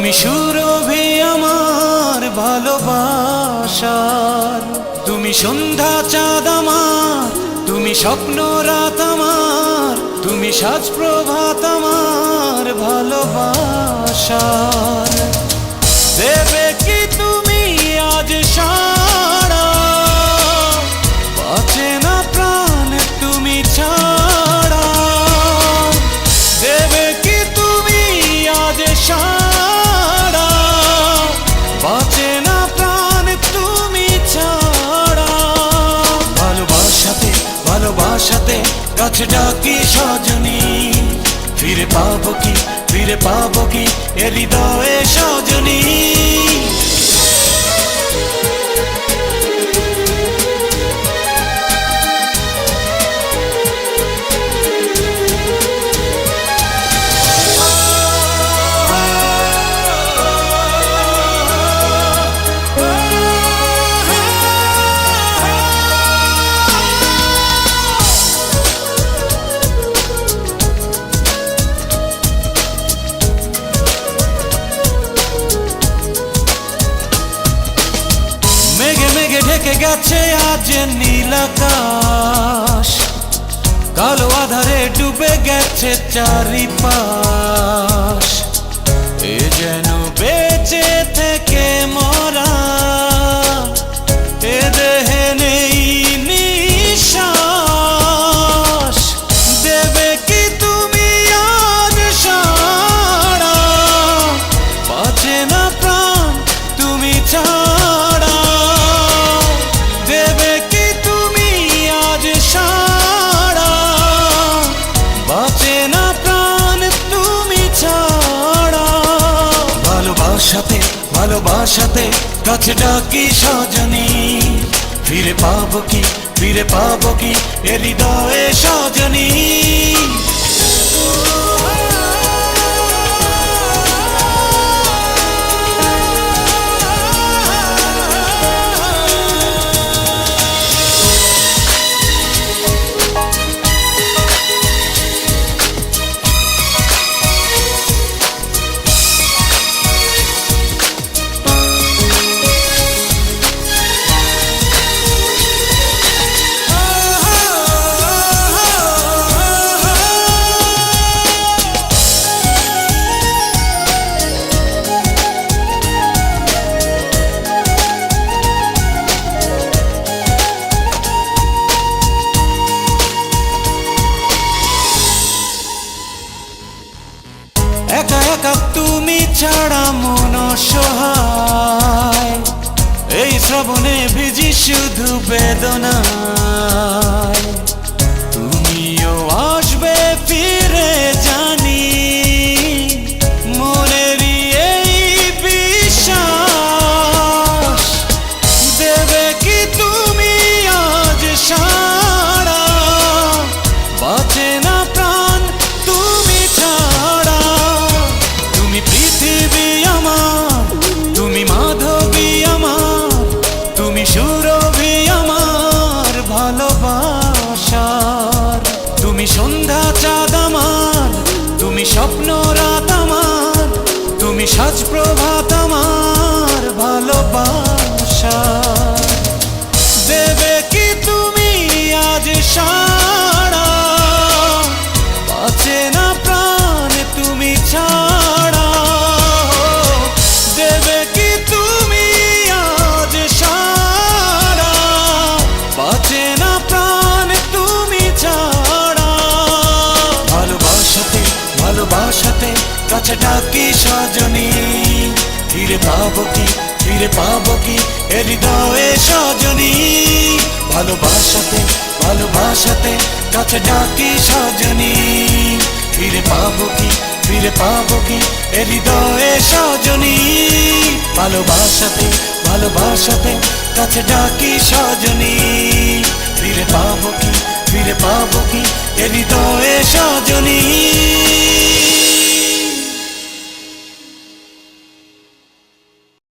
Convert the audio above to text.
তুমি সুরভি আমার ভালোবাসার, তুমি সন্ধ্যা চাঁদ আমার, তুমি স্বপ্ন রাত আমার, তুমি সাজ প্রভাত আমার ভালোবাসার। দেবে কি তুমি আজ সাড়া, বাঁচে না প্রাণ তুমি ছাড়া। দেবে কি তুমি আজ সাড়া, বাঁচে না প্রাণ তুমি ছাড়া। ভালোবাসাতে ভালোবাসাতে কাছে ডাকি সজনী, ফিরে পাবো কি ফিরে পাবো কি এ হৃদয়ে সজনী। ঢেকে গেছে আজ নীল আকাশ, কালো আধারে ডুবে গেছে চারিপাশ। এ যেন বেঁচে থেকে মরা, এ দেহে নেই নিঃশ্বাস। দেবে কি তুমি আজ সাড়া, বাঁচে না প্রাণ তুমি ছাড়া। দেবে কি তুমি আজ সাড়া, বাঁচে না প্রাণ তুমি ছাড়া। ভালোবাসাতে ভালোবাসাতে কাছে ডাকি সজনী, ফিরে পাবো কি ফিরে পাবো কি এ হৃদয়ে সজনী। একা একা তুমি ছাড়া মন সহায়, এই শ্রাবণে ভিজি শুধু বেদনায়। তুমিও আসবে ফিরে জানি, মনেরই এই বিশ্বাস। দেবে কি তুমি আজ সাড়া, বাঁচে না প্রাণ তুমি ছাড়া। তুমি পৃথিবী আমার, তুমি মাধবী আমার, তুমি সুরভি আমার ভালোবাসার। তুমি সন্ধ্যা চাঁদ আমার, তুমি স্বপ্ন রাত আমার, তুমি সাজ প্রভাত আমার ভালোবাসার। দেবে কি তুমি আজ সাড়া, বাঁচে না প্রাণ তুমি ছাড়া। দেবে কি তুমি আজ সাড়া, বাঁচে না প্রাণ তুমি ছাড়া। ভালোবাসাতে ভালোবাসাতে কাছে ডাকি সজনী, ফিরে পাবো কি ফিরে পাবো কি এ হৃদয়ে সজনী। ভালোবাসাতে ভালোবাসাতে কাছে ডাকি সজনী, ফিরে পাবো কি ফিরে পাবো কি এ হৃদয়ে সজনী। ভালোবাসাতে ভালোবাসাতে কাছে ডাকি সজনী, ফিরে পাবো কি